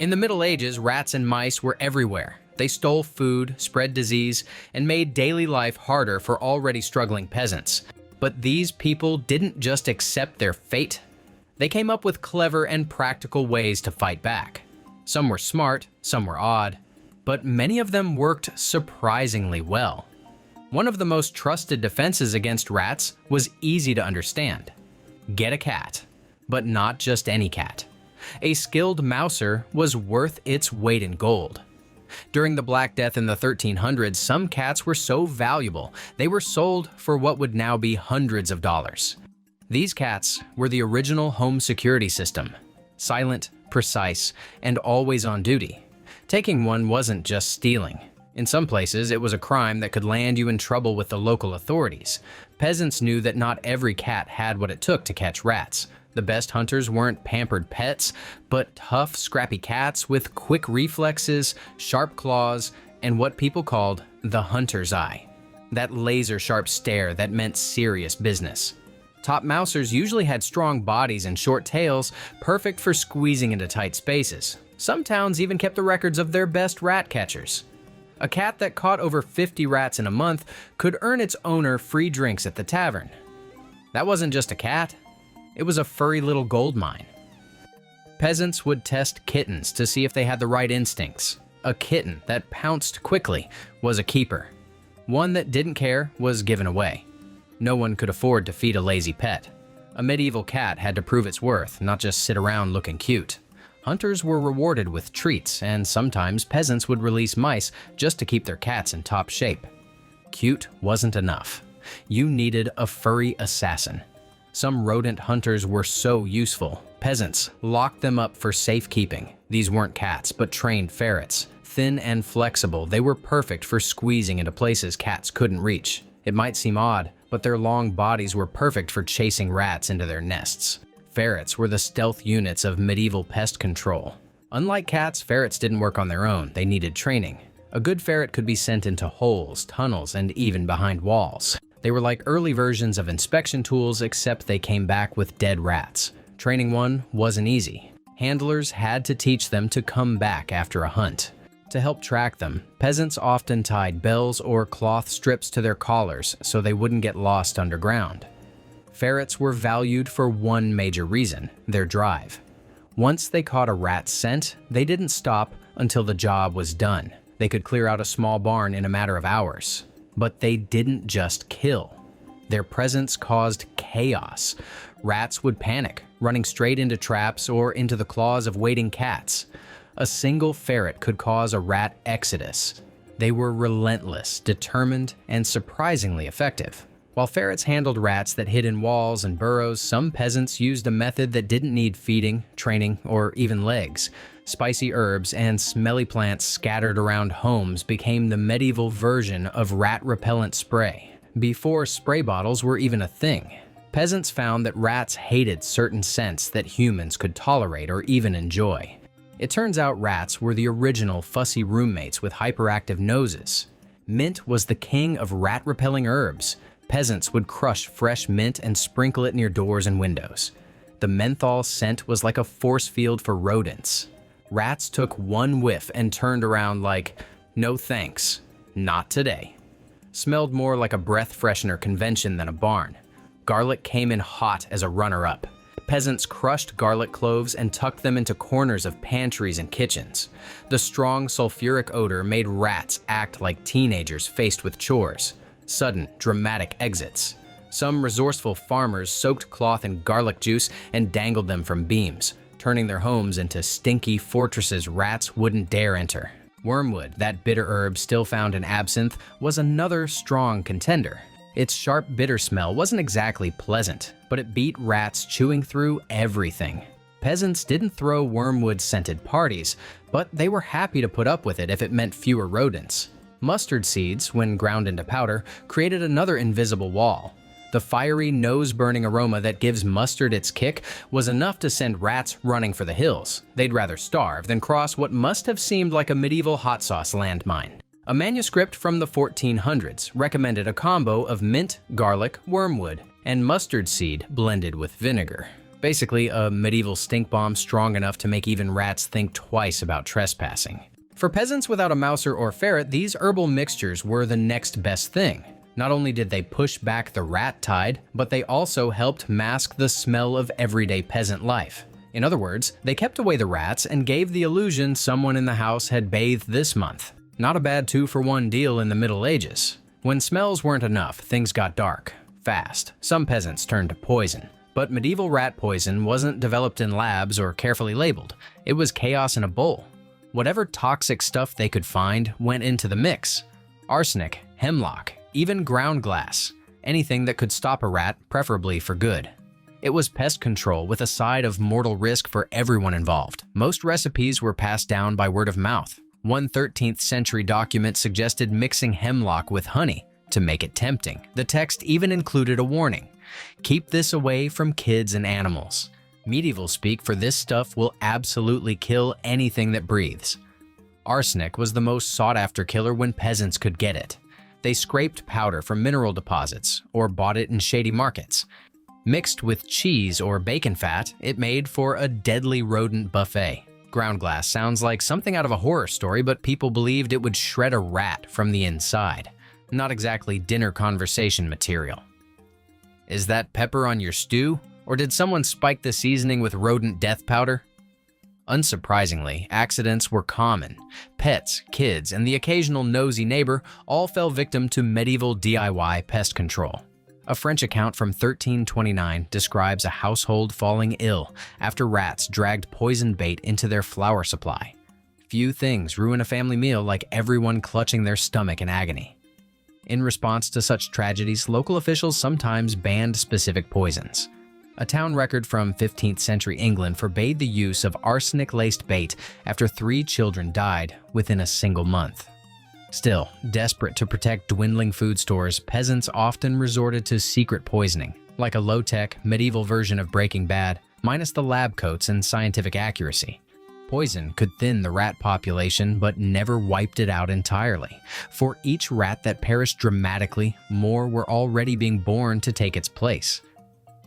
In the Middle Ages, rats and mice were everywhere. They stole food, spread disease, and made daily life harder for already struggling peasants. But these people didn't just accept their fate. They came up with clever and practical ways to fight back. Some were smart, some were odd, but many of them worked surprisingly well. One of the most trusted defenses against rats was easy to understand. Get a cat, but not just any cat. A skilled mouser was worth its weight in gold. During the Black Death in the 1300s, some cats were so valuable, they were sold for what would now be hundreds of dollars. These cats were the original home security system, silent, precise, and always on duty. Taking one wasn't just stealing. In some places, it was a crime that could land you in trouble with the local authorities. Peasants knew that not every cat had what it took to catch rats. The best hunters weren't pampered pets, but tough, scrappy cats with quick reflexes, sharp claws, and what people called the hunter's eye. That laser-sharp stare that meant serious business. Top mousers usually had strong bodies and short tails, perfect for squeezing into tight spaces. Some towns even kept the records of their best rat catchers. A cat that caught over 50 rats in a month could earn its owner free drinks at the tavern. That wasn't just a cat. It was a furry little gold mine. Peasants would test kittens to see if they had the right instincts. A kitten that pounced quickly was a keeper. One that didn't care was given away. No one could afford to feed a lazy pet. A medieval cat had to prove its worth, not just sit around looking cute. Hunters were rewarded with treats, and sometimes peasants would release mice just to keep their cats in top shape. Cute wasn't enough. You needed a furry assassin. Some rodent hunters were so useful, peasants locked them up for safekeeping. These weren't cats, but trained ferrets. Thin and flexible, they were perfect for squeezing into places cats couldn't reach. It might seem odd, but their long bodies were perfect for chasing rats into their nests. Ferrets were the stealth units of medieval pest control. Unlike cats, ferrets didn't work on their own. They needed training. A good ferret could be sent into holes, tunnels, and even behind walls. They were like early versions of inspection tools, except they came back with dead rats. Training one wasn't easy. Handlers had to teach them to come back after a hunt. To help track them, peasants often tied bells or cloth strips to their collars so they wouldn't get lost underground. Ferrets were valued for one major reason: their drive. Once they caught a rat's scent, they didn't stop until the job was done. They could clear out a small barn in a matter of hours. But they didn't just kill. Their presence caused chaos. Rats would panic, running straight into traps or into the claws of waiting cats. A single ferret could cause a rat exodus. They were relentless, determined, and surprisingly effective. While ferrets handled rats that hid in walls and burrows, some peasants used a method that didn't need feeding, training, or even legs. Spicy herbs and smelly plants scattered around homes became the medieval version of rat repellent spray, before spray bottles were even a thing. Peasants found that rats hated certain scents that humans could tolerate or even enjoy. It turns out rats were the original fussy roommates with hyperactive noses. Mint was the king of rat-repelling herbs. Peasants would crush fresh mint and sprinkle it near doors and windows. The menthol scent was like a force field for rodents. Rats took one whiff and turned around like, "No thanks, not today." Smelled more like a breath freshener convention than a barn. Garlic came in hot as a runner-up. Peasants crushed garlic cloves and tucked them into corners of pantries and kitchens. The strong sulfuric odor made rats act like teenagers faced with chores. Sudden, dramatic exits. Some resourceful farmers soaked cloth in garlic juice and dangled them from beams, turning their homes into stinky fortresses rats wouldn't dare enter. Wormwood, that bitter herb still found in absinthe, was another strong contender. Its sharp, bitter smell wasn't exactly pleasant, but it beat rats chewing through everything. Peasants didn't throw wormwood-scented parties, but they were happy to put up with it if it meant fewer rodents. Mustard seeds, when ground into powder, created another invisible wall. The fiery, nose-burning aroma that gives mustard its kick was enough to send rats running for the hills. They'd rather starve than cross what must have seemed like a medieval hot sauce landmine. A manuscript from the 1400s recommended a combo of mint, garlic, wormwood, and mustard seed blended with vinegar. Basically, a medieval stink bomb strong enough to make even rats think twice about trespassing. For peasants without a mouser or ferret, these herbal mixtures were the next best thing. Not only did they push back the rat tide, but they also helped mask the smell of everyday peasant life. In other words, they kept away the rats and gave the illusion someone in the house had bathed this month. Not a bad 2-for-1 deal in the Middle Ages. When smells weren't enough, things got dark, fast. Some peasants turned to poison. But medieval rat poison wasn't developed in labs or carefully labeled. It was chaos in a bowl. Whatever toxic stuff they could find went into the mix. Arsenic, hemlock, even ground glass. Anything that could stop a rat, preferably for good. It was pest control with a side of mortal risk for everyone involved. Most recipes were passed down by word of mouth. One 13th century document suggested mixing hemlock with honey to make it tempting. The text even included a warning: keep this away from kids and animals. Medieval speak for this stuff will absolutely kill anything that breathes. Arsenic was the most sought-after killer when peasants could get it. They scraped powder from mineral deposits or bought it in shady markets. Mixed with cheese or bacon fat, it made for a deadly rodent buffet. Ground glass sounds like something out of a horror story, but people believed it would shred a rat from the inside. Not exactly dinner conversation material. Is that pepper on your stew? Or did someone spike the seasoning with rodent death powder? Unsurprisingly, accidents were common. Pets, kids, and the occasional nosy neighbor all fell victim to medieval DIY pest control. A French account from 1329 describes a household falling ill after rats dragged poison bait into their flour supply. Few things ruin a family meal like everyone clutching their stomach in agony. In response to such tragedies, local officials sometimes banned specific poisons. A town record from 15th century England forbade the use of arsenic-laced bait after 3 children died within a single month. Still, desperate to protect dwindling food stores, peasants often resorted to secret poisoning, like a low-tech, medieval version of Breaking Bad, minus the lab coats and scientific accuracy. Poison could thin the rat population, but never wiped it out entirely. For each rat that perished dramatically, more were already being born to take its place.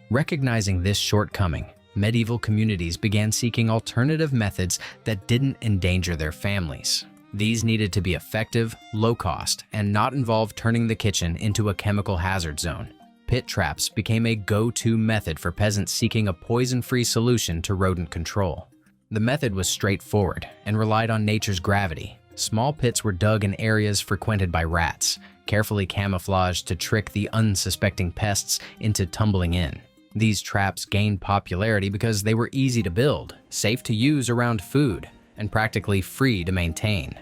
Recognizing this shortcoming, medieval communities began seeking alternative methods that didn't endanger their families. These needed to be effective, low-cost, and not involve turning the kitchen into a chemical hazard zone. Pit traps became a go-to method for peasants seeking a poison-free solution to rodent control. The method was straightforward and relied on nature's gravity. Small pits were dug in areas frequented by rats, carefully camouflaged to trick the unsuspecting pests into tumbling in. These traps gained popularity because they were easy to build, safe to use around food, and practically free to maintain.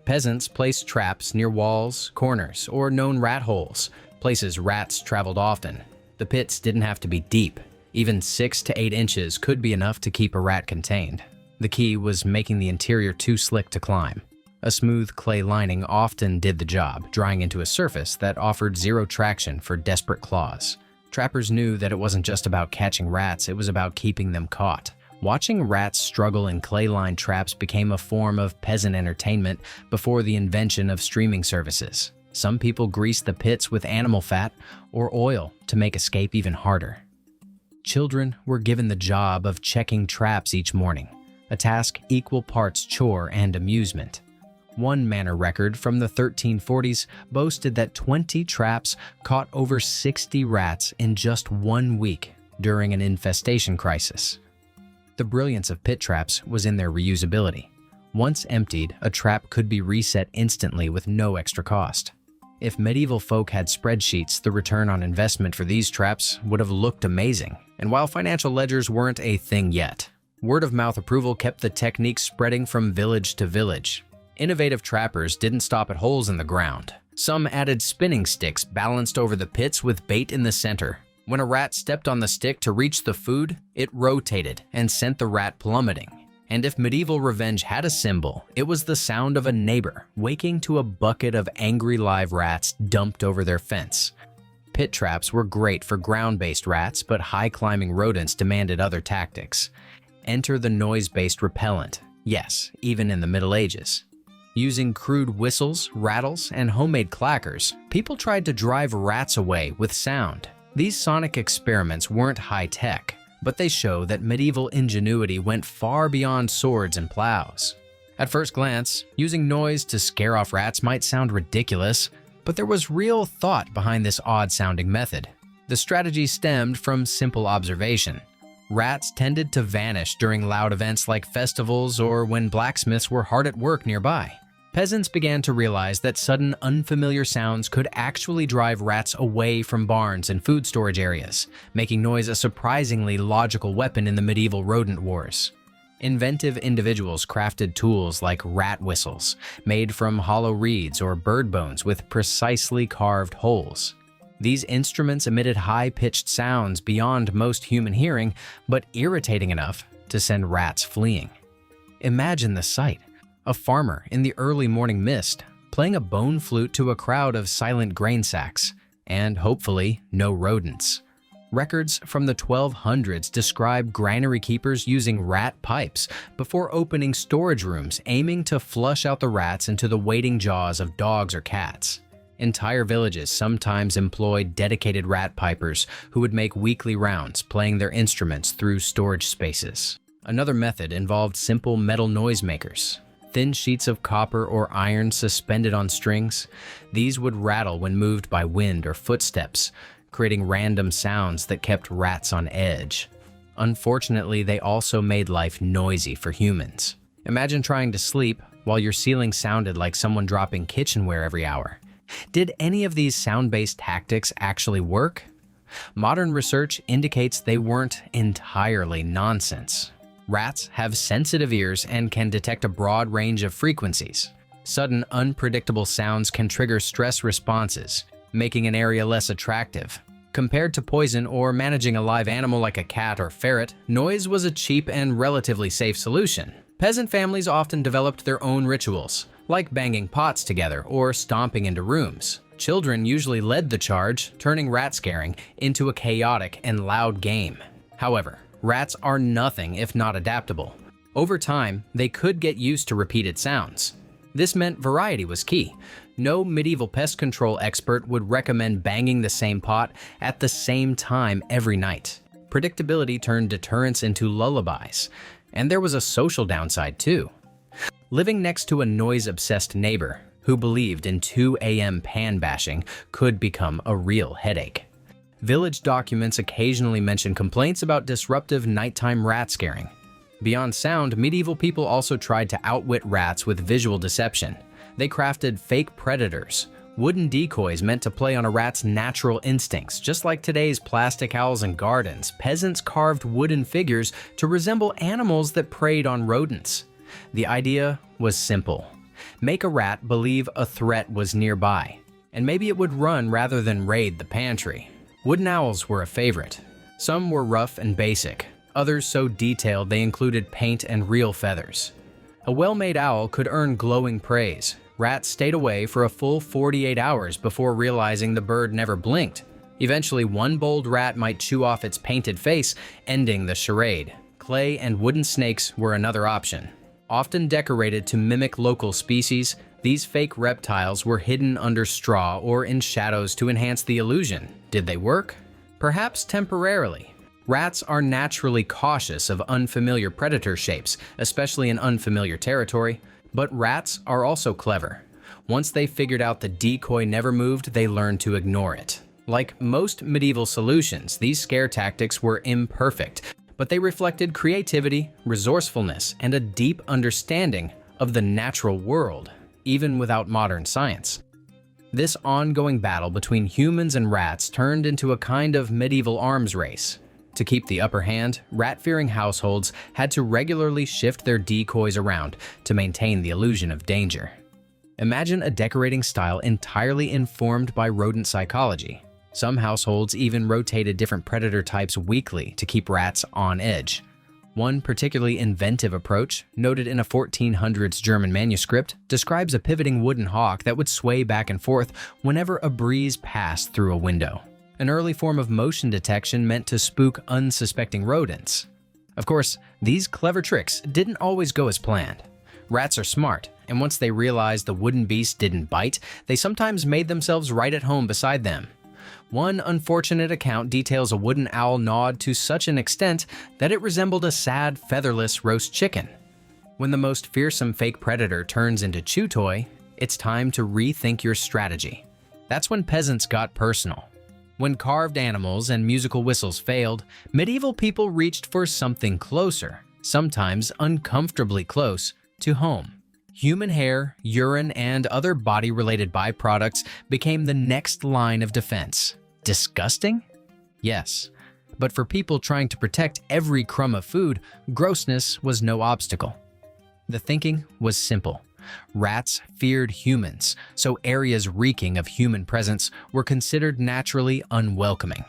Peasants placed traps near walls, corners, or known rat holes, places rats traveled often. The pits didn't have to be deep. Even 6 to 8 inches could be enough to keep a rat contained. The key was making the interior too slick to climb. A smooth clay lining often did the job, drying into a surface that offered zero traction for desperate claws. Trappers knew that it wasn't just about catching rats, it was about keeping them caught. Watching rats struggle in clay-lined traps became a form of peasant entertainment before the invention of streaming services. Some people greased the pits with animal fat or oil to make escape even harder. Children were given the job of checking traps each morning, a task equal parts chore and amusement. One manor record from the 1340s boasted that 20 traps caught over 60 rats in just 1 week during an infestation crisis. The brilliance of pit traps was in their reusability. Once emptied, a trap could be reset instantly with no extra cost. If medieval folk had spreadsheets, the return on investment for these traps would have looked amazing. And while financial ledgers weren't a thing yet, word-of-mouth approval kept the technique spreading from village to village. Innovative trappers didn't stop at holes in the ground. Some added spinning sticks balanced over the pits with bait in the center. When a rat stepped on the stick to reach the food, it rotated and sent the rat plummeting. And if medieval revenge had a symbol, it was the sound of a neighbor waking to a bucket of angry live rats dumped over their fence. Pit traps were great for ground-based rats, but high-climbing rodents demanded other tactics. Enter the noise-based repellent. Yes, even in the Middle Ages. Using crude whistles, rattles, and homemade clackers, people tried to drive rats away with sound. These sonic experiments weren't high-tech, but they show that medieval ingenuity went far beyond swords and plows. At first glance, using noise to scare off rats might sound ridiculous, but there was real thought behind this odd-sounding method. The strategy stemmed from simple observation. Rats tended to vanish during loud events like festivals or when blacksmiths were hard at work nearby. Peasants began to realize that sudden, unfamiliar sounds could actually drive rats away from barns and food storage areas, making noise a surprisingly logical weapon in the medieval rodent wars. Inventive individuals crafted tools like rat whistles, made from hollow reeds or bird bones with precisely carved holes. These instruments emitted high-pitched sounds beyond most human hearing, but irritating enough to send rats fleeing. Imagine the sight. A farmer in the early morning mist, playing a bone flute to a crowd of silent grain sacks, and hopefully no rodents. Records from the 1200s describe granary keepers using rat pipes before opening storage rooms, aiming to flush out the rats into the waiting jaws of dogs or cats. Entire villages sometimes employed dedicated rat pipers who would make weekly rounds, playing their instruments through storage spaces. Another method involved simple metal noisemakers. Thin sheets of copper or iron suspended on strings. These would rattle when moved by wind or footsteps, creating random sounds that kept rats on edge. Unfortunately, they also made life noisy for humans. Imagine trying to sleep while your ceiling sounded like someone dropping kitchenware every hour. Did any of these sound-based tactics actually work? Modern research indicates they weren't entirely nonsense. Rats have sensitive ears and can detect a broad range of frequencies. Sudden, unpredictable sounds can trigger stress responses, making an area less attractive. Compared to poison or managing a live animal like a cat or ferret, noise was a cheap and relatively safe solution. Peasant families often developed their own rituals, like banging pots together or stomping into rooms. Children usually led the charge, turning rat scaring into a chaotic and loud game. However, rats are nothing if not adaptable. Over time, they could get used to repeated sounds. This meant variety was key. No medieval pest control expert would recommend banging the same pot at the same time every night. Predictability turned deterrence into lullabies, and there was a social downside too. Living next to a noise-obsessed neighbor who believed in 2 a.m. pan bashing could become a real headache. Village documents occasionally mention complaints about disruptive nighttime rat scaring. Beyond sound, medieval people also tried to outwit rats with visual deception. They crafted fake predators, wooden decoys meant to play on a rat's natural instincts. Just like today's plastic owls and gardens, peasants carved wooden figures to resemble animals that preyed on rodents. The idea was simple. Make a rat believe a threat was nearby, and maybe it would run rather than raid the pantry. Wooden owls were a favorite. Some were rough and basic, others so detailed they included paint and real feathers. A well-made owl could earn glowing praise. Rats stayed away for a full 48 hours before realizing the bird never blinked. Eventually, one bold rat might chew off its painted face, ending the charade. Clay and wooden snakes were another option. Often decorated to mimic local species, these fake reptiles were hidden under straw or in shadows to enhance the illusion. Did they work? Perhaps temporarily. Rats are naturally cautious of unfamiliar predator shapes, especially in unfamiliar territory, but rats are also clever. Once they figured out the decoy never moved, they learned to ignore it. Like most medieval solutions, these scare tactics were imperfect, but they reflected creativity, resourcefulness, and a deep understanding of the natural world, even without modern science. This ongoing battle between humans and rats turned into a kind of medieval arms race. To keep the upper hand, rat-fearing households had to regularly shift their decoys around to maintain the illusion of danger. Imagine a decorating style entirely informed by rodent psychology. Some households even rotated different predator types weekly to keep rats on edge. One particularly inventive approach, noted in a 1400s German manuscript, describes a pivoting wooden hawk that would sway back and forth whenever a breeze passed through a window. An early form of motion detection meant to spook unsuspecting rodents. Of course, these clever tricks didn't always go as planned. Rats are smart, and once they realized the wooden beast didn't bite, they sometimes made themselves right at home beside them. One unfortunate account details a wooden owl gnawed to such an extent that it resembled a sad, featherless roast chicken. When the most fearsome fake predator turns into chew toy, it's time to rethink your strategy. That's when peasants got personal. When carved animals and musical whistles failed, medieval people reached for something closer, sometimes uncomfortably close, to home. Human hair, urine, and other body-related byproducts became the next line of defense. Disgusting? Yes. But for people trying to protect every crumb of food, grossness was no obstacle. The thinking was simple. Rats feared humans, so areas reeking of human presence were considered naturally unwelcoming.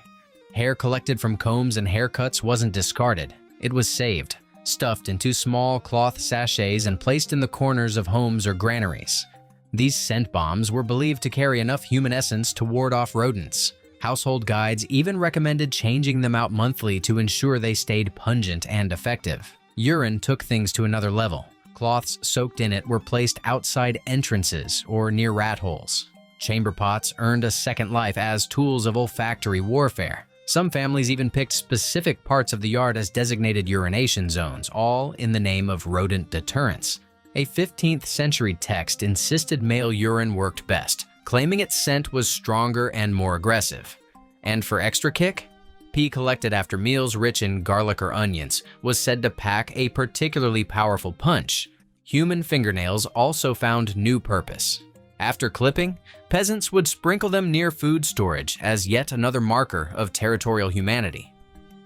Hair collected from combs and haircuts wasn't discarded. It was saved, stuffed into small cloth sachets and placed in the corners of homes or granaries. These scent bombs were believed to carry enough human essence to ward off rodents. Household guides even recommended changing them out monthly to ensure they stayed pungent and effective. Urine took things to another level. Cloths soaked in it were placed outside entrances or near rat holes. Chamber pots earned a second life as tools of olfactory warfare. Some families even picked specific parts of the yard as designated urination zones, all in the name of rodent deterrence. A 15th century text insisted male urine worked best, claiming its scent was stronger and more aggressive. And for extra kick, pee collected after meals rich in garlic or onions was said to pack a particularly powerful punch. Human fingernails also found new purpose. After clipping, peasants would sprinkle them near food storage as yet another marker of territorial humanity.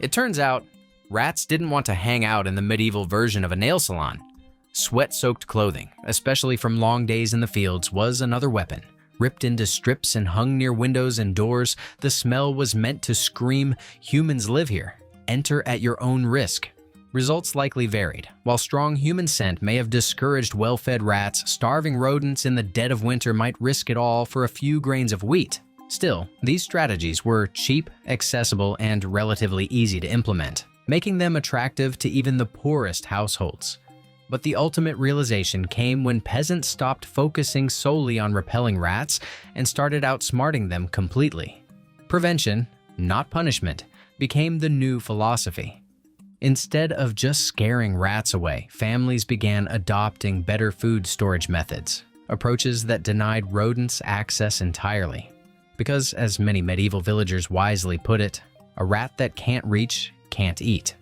It turns out, rats didn't want to hang out in the medieval version of a nail salon. Sweat-soaked clothing, especially from long days in the fields, was another weapon. Ripped into strips and hung near windows and doors, the smell was meant to scream, "Humans live here. Enter at your own risk." Results likely varied. While strong human scent may have discouraged well-fed rats, starving rodents in the dead of winter might risk it all for a few grains of wheat. Still, these strategies were cheap, accessible, and relatively easy to implement, making them attractive to even the poorest households. But the ultimate realization came when peasants stopped focusing solely on repelling rats and started outsmarting them completely. Prevention, not punishment, became the new philosophy. Instead of just scaring rats away, families began adopting better food storage methods, approaches that denied rodents access entirely. Because, as many medieval villagers wisely put it, a rat that can't reach can't eat.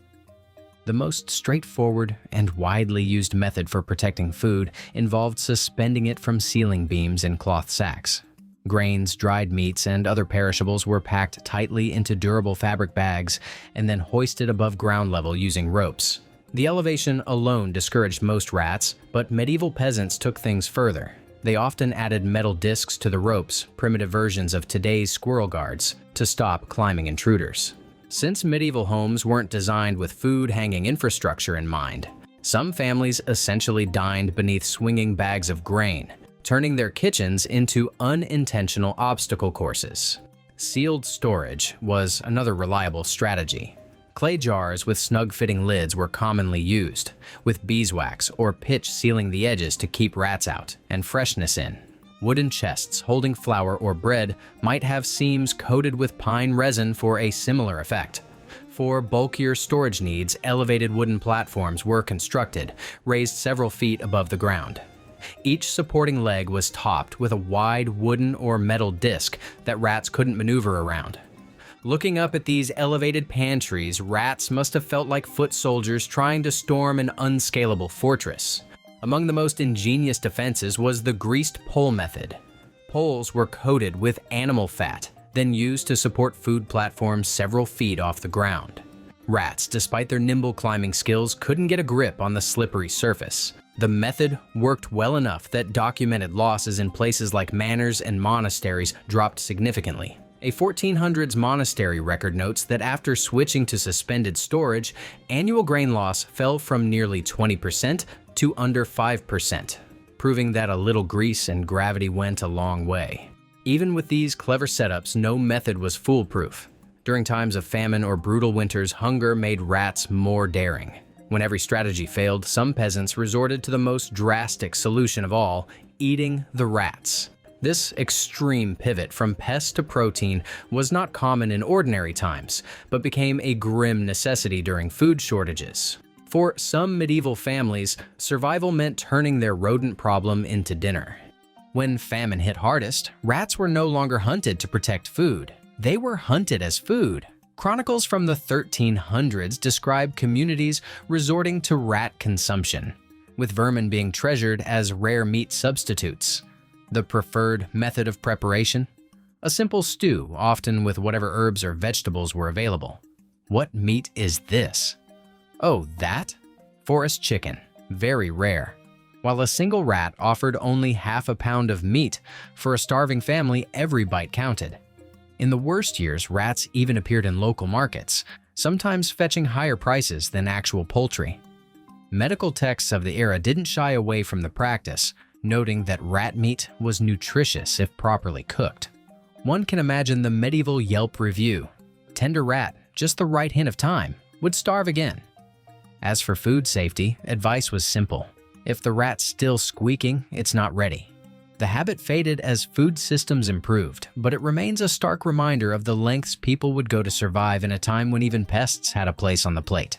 The most straightforward and widely used method for protecting food involved suspending it from ceiling beams in cloth sacks. Grains, dried meats, and other perishables were packed tightly into durable fabric bags and then hoisted above ground level using ropes. The elevation alone discouraged most rats, but medieval peasants took things further. They often added metal discs to the ropes, primitive versions of today's squirrel guards, to stop climbing intruders. Since medieval homes weren't designed with food-hanging infrastructure in mind, some families essentially dined beneath swinging bags of grain, turning their kitchens into unintentional obstacle courses. Sealed storage was another reliable strategy. Clay jars with snug-fitting lids were commonly used, with beeswax or pitch sealing the edges to keep rats out and freshness in. Wooden chests holding flour or bread might have seams coated with pine resin for a similar effect. For bulkier storage needs, elevated wooden platforms were constructed, raised several feet above the ground. Each supporting leg was topped with a wide wooden or metal disc that rats couldn't maneuver around. Looking up at these elevated pantries, rats must have felt like foot soldiers trying to storm an unscalable fortress. Among the most ingenious defenses was the greased pole method. Poles were coated with animal fat, then used to support food platforms several feet off the ground. Rats, despite their nimble climbing skills, couldn't get a grip on the slippery surface. The method worked well enough that documented losses in places like manors and monasteries dropped significantly. A 1400s monastery record notes that after switching to suspended storage, annual grain loss fell from nearly 20% to under 5%, proving that a little grease and gravity went a long way. Even with these clever setups, no method was foolproof. During times of famine or brutal winters, hunger made rats more daring. When every strategy failed, some peasants resorted to the most drastic solution of all, eating the rats. This extreme pivot from pest to protein was not common in ordinary times, but became a grim necessity during food shortages. For some medieval families, survival meant turning their rodent problem into dinner. When famine hit hardest, rats were no longer hunted to protect food. They were hunted as food. Chronicles from the 1300s describe communities resorting to rat consumption, with vermin being treasured as rare meat substitutes. The preferred method of preparation? A simple stew, often with whatever herbs or vegetables were available. What meat is this? Oh, that? Forest chicken, very rare. While a single rat offered only half a pound of meat, for a starving family, every bite counted. In the worst years, rats even appeared in local markets, sometimes fetching higher prices than actual poultry. Medical texts of the era didn't shy away from the practice, noting that rat meat was nutritious if properly cooked. One can imagine the medieval Yelp review. Tender rat, just the right hint of thyme, would starve again. As for food safety, advice was simple. If the rat's still squeaking, it's not ready. The habit faded as food systems improved, but it remains a stark reminder of the lengths people would go to survive in a time when even pests had a place on the plate.